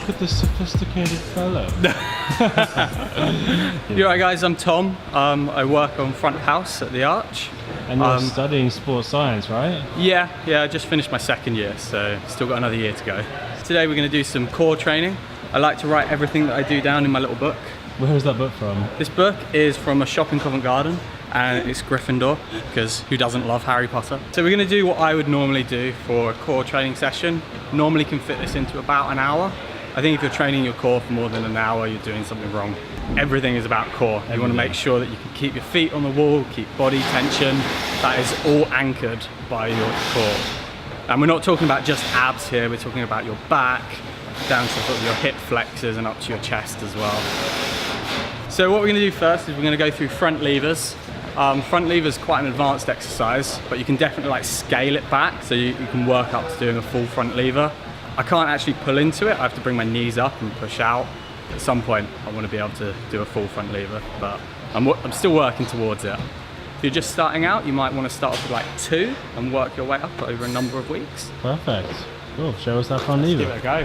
Look at this sophisticated fellow. You alright guys, I'm Tom. I work on front of house at the Arch. And you're studying sports science, right? Yeah, I just finished my second year, so still got another year to go. Today we're going to do some core training. I like to write everything that I do down in my little book. Where is that book from? This book is from a shop in Covent Garden, and it's Gryffindor, because who doesn't love Harry Potter? So we're going to do what I would normally do for a core training session. Normally can fit this into about an hour. I think if you're training your core for more than an hour, you're doing something wrong. Everything is about core. You want to make sure that you can keep your feet on the wall, keep body tension. That is all anchored by your core. And we're not talking about just abs here, we're talking about your back, down to sort of your hip flexors and up to your chest as well. So what we're going to do first is we're going to go through front levers. Front lever is quite an advanced exercise, but you can definitely like scale it back so you can work up to doing a full front lever. I can't actually pull into it, I have to bring my knees up and push out. At some point I want to be able to do a full front lever, but I'm still working towards it. If you're just starting out, you might want to start off with like 2 and work your way up over a number of weeks. Perfect. Cool, show us that front lever. Give it a go.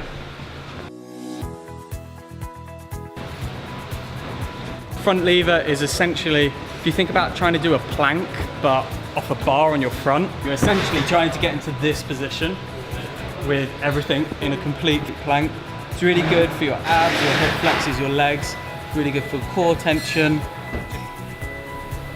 Front lever is essentially, if you think about trying to do a plank but off a bar on your front, you're essentially trying to get into this position with everything in a complete plank. It's really good for your abs, your hip flexors, your legs. Really good for core tension.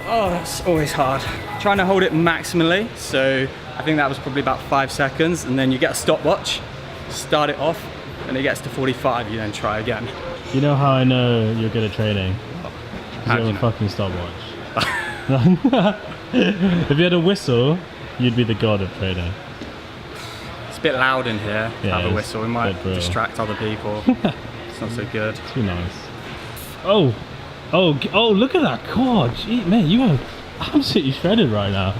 Oh, that's always hard. Trying to hold it maximally, so I think that was probably about 5 seconds, and then you get a stopwatch, start it off, and it gets to 45, you then try again. You know how I know you're good at training? How do You you have a know? fucking stopwatch. If you had a whistle, you'd be the god of training. It's a bit loud in here, Yeah, have a it's whistle, we might dead real. distract other people. It's not so good. Too nice. Oh, look at that core. Gee, man, you are absolutely shredded right now.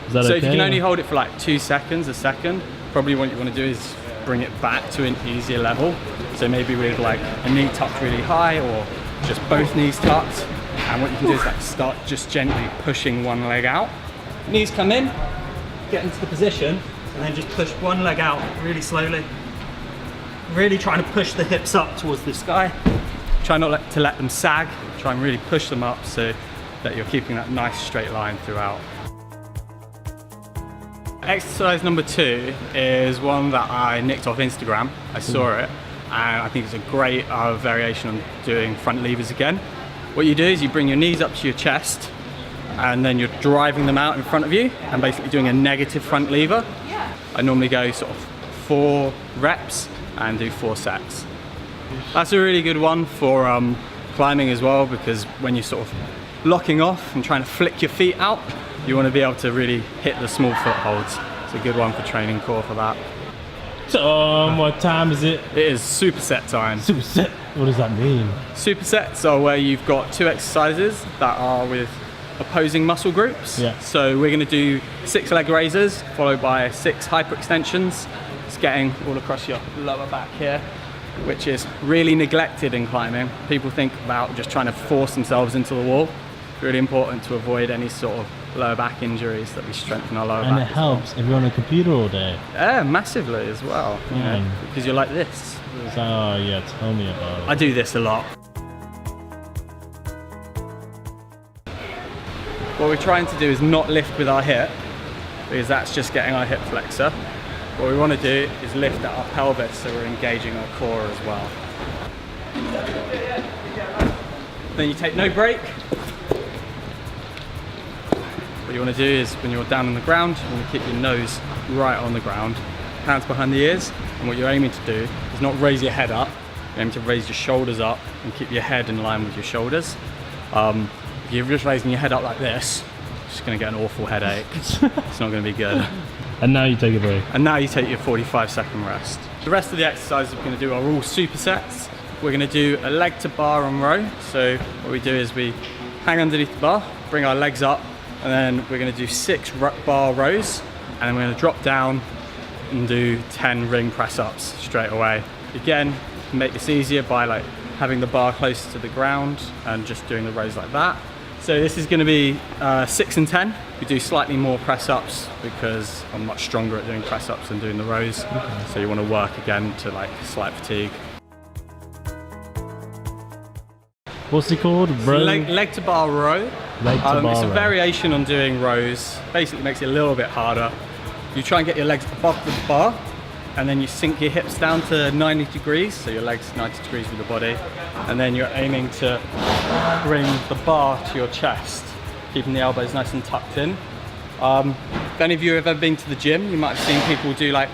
Is that So okay? if you can only hold it for like 2 seconds, a second, probably what you want to do is bring it back to an easier level. So maybe with like a knee tucked really high or just both knees tucked. And what you can do is like start just gently pushing one leg out. Knees come in, get into the position, and then just push one leg out really slowly. Really trying to push the hips up towards the sky. Try not to let them sag. Try and really push them up so that you're keeping that nice straight line throughout. Exercise number 2 is one that I nicked off Instagram. I saw it, and I think it's a great variation on doing front levers again. What you do is you bring your knees up to your chest, and then you're driving them out in front of you and basically doing a negative front lever. I normally go sort of 4 reps and do 4 sets. That's a really good one for climbing as well, because when you're sort of locking off and trying to flick your feet out, you want to be able to really hit the small footholds. It's a good one for training core for that. Tom, what time is it? It is superset time. Superset. What does that mean? Supersets are where you've got 2 exercises that are with opposing muscle groups. Yeah. So we're going to do 6 leg raises followed by 6 hyperextensions. It's getting all across your lower back here, which is really neglected in climbing. People think about just trying to force themselves into the wall. Really important to avoid any sort of lower back injuries, that we strengthen our lower And back. it helps if you're on a computer all day. Yeah, massively as well. You know, because you're like this. Oh yeah, tell me about it. I do this a lot. What we're trying to do is not lift with our hip, because that's just getting our hip flexor. What we want to do is lift at our pelvis, so we're engaging our core as well. Then you take no break. What you want to do is, when you're down on the ground, you want to keep your nose right on the ground, hands behind the ears, and what you're aiming to do is not raise your head up, you're aiming to raise your shoulders up and keep your head in line with your shoulders. If you're just raising your head up like this, you're just going to get an awful headache. It's not going to be good. And now you take a break. And now you take your 45-second rest. The rest of the exercises we're going to do are all supersets. We're going to do a leg to bar and row. So what we do is we hang underneath the bar, bring our legs up, and then we're going to do 6 bar rows, and then we're going to drop down and do 10 ring press ups straight away. Again, you can make this easier by like having the bar close to the ground and just doing the rows like that. So this is going to be 6 and 10. We do slightly more press ups because I'm much stronger at doing press ups than doing the rows. So you want to work again to like slight fatigue. What's it called? Row? Leg to bar row. Leg to bar It's a row. variation on doing rows. Basically makes it a little bit harder. You try and get your legs above the bar, and then you sink your hips down to 90 degrees, so your legs 90 degrees with the body, and then you're aiming to bring the bar to your chest, keeping the elbows nice and tucked in. If any of you have ever been to the gym, you might have seen people do like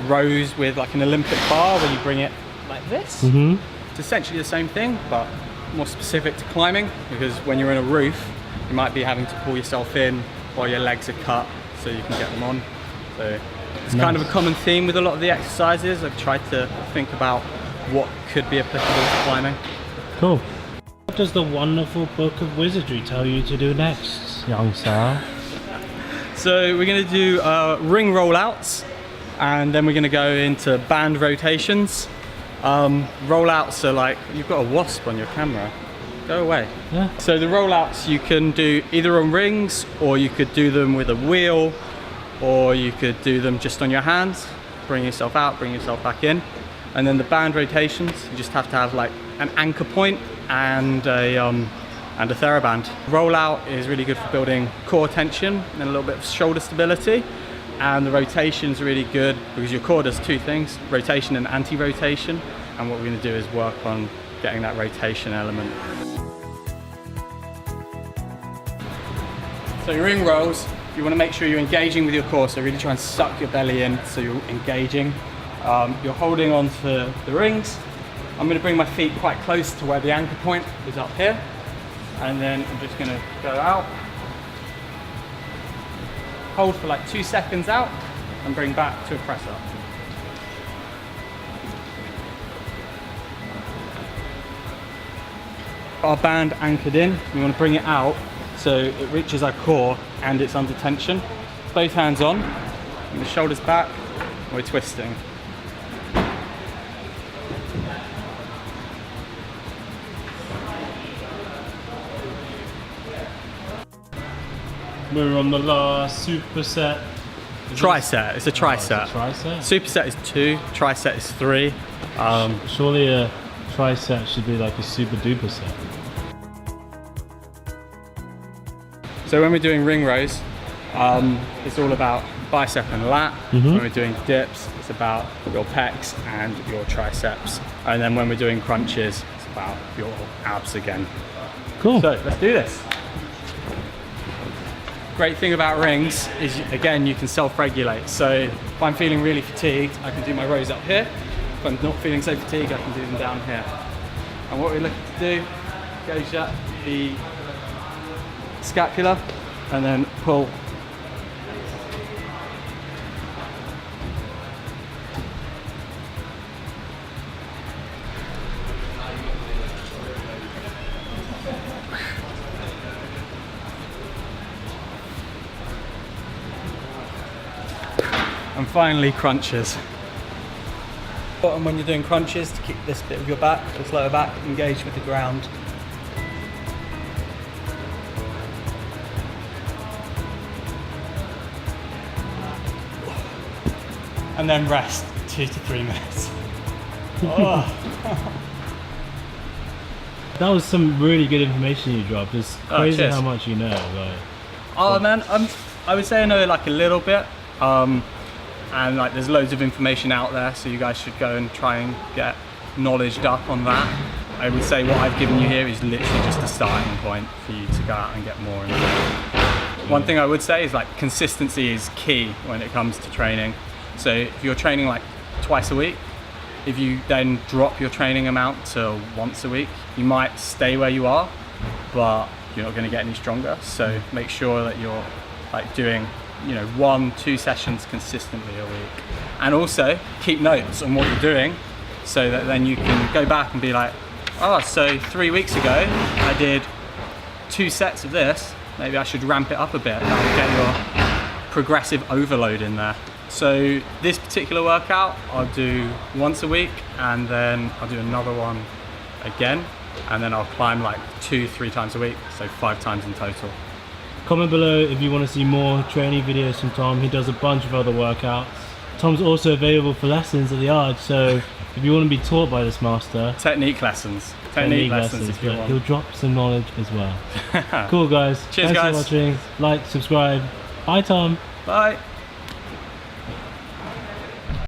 rows with like an Olympic bar where you bring it like this. Mm-hmm. It's essentially the same thing, but more specific to climbing, because when you're in a roof, you might be having to pull yourself in while your legs are cut so you can get them on. So it's kind of a common theme with a lot of the exercises. I've tried to think about what could be applicable to climbing. Cool. What does the wonderful book of wizardry tell you to do next, young sir? So we're going to do ring rollouts, and then we're going to go into band rotations. Rollouts are like, you've got a wasp on your camera. Go away. Yeah. So the rollouts you can do either on rings, or you could do them with a wheel, or you could do them just on your hands. Bring yourself out, bring yourself back in. And then the band rotations, you just have to have like an anchor point and a TheraBand. Rollout is really good for building core tension and a little bit of shoulder stability. And the rotation is really good because your core does two things, rotation and anti-rotation. And what we're going to do is work on getting that rotation element. So your ring rolls, you want to make sure you're engaging with your core, so really try and suck your belly in so you're engaging. You're holding on to the rings. I'm going to bring my feet quite close to where the anchor point is up here. And then I'm just going to go out. Hold for like 2 seconds out and bring back to a press up. Our band anchored in, we want to bring it out so it reaches our core and it's under tension. Both hands on, and the shoulders back, we're twisting. We're on the last superset. Tricep, it's a tricep. Tricep? Superset is 2, tricep is 3. Surely a tricep should be like a super duper set. So when we're doing ring rows, it's all about bicep and lat. When we're doing dips, it's about your pecs and your triceps. And then when we're doing crunches, it's about your abs again. Cool. So let's do this. Great thing about rings is, again, you can self-regulate. So if I'm feeling really fatigued, I can do my rows up here. If I'm not feeling so fatigued, I can do them down here. And what we're looking to do, gauge up the scapula and then pull. And finally, crunches. And when you're doing crunches, to keep this bit of your back, this lower back, engaged with the ground. And then rest 2 to 3 minutes. Oh. That was some really good information you dropped. It's crazy cheers. how much you know. Like, Oh man, I would say I know like a little bit. And like there's loads of information out there, so you guys should go and try and get knowledged up on that. I would say what I've given you here is literally just a starting point for you to go out and get more involved. One thing I would say is like consistency is key when it comes to training. So if you're training like twice a week, if you then drop your training amount to once a week, you might stay where you are, but you're not going to get any stronger. So make sure that you're like doing 1-2 sessions consistently a week, and also keep notes on what you're doing so that then you can go back and be like, oh, so 3 weeks ago I did 2 sets of this, maybe I should ramp it up a bit. That will get your progressive overload in there. So this particular workout I'll do once a week, and then I'll do another one again, and then I'll climb like 2-3 times a week, so 5 times in total. comment below if you want to see more training videos from Tom. He does a bunch of other workouts. Tom's also available for lessons at the Arch, so if you want to be taught by this master, Technique lessons. Technique lessons if you but want. he'll drop some knowledge as well. Cool guys. Cheers, Thanks guys. for watching. Like, subscribe. Bye Tom. Bye.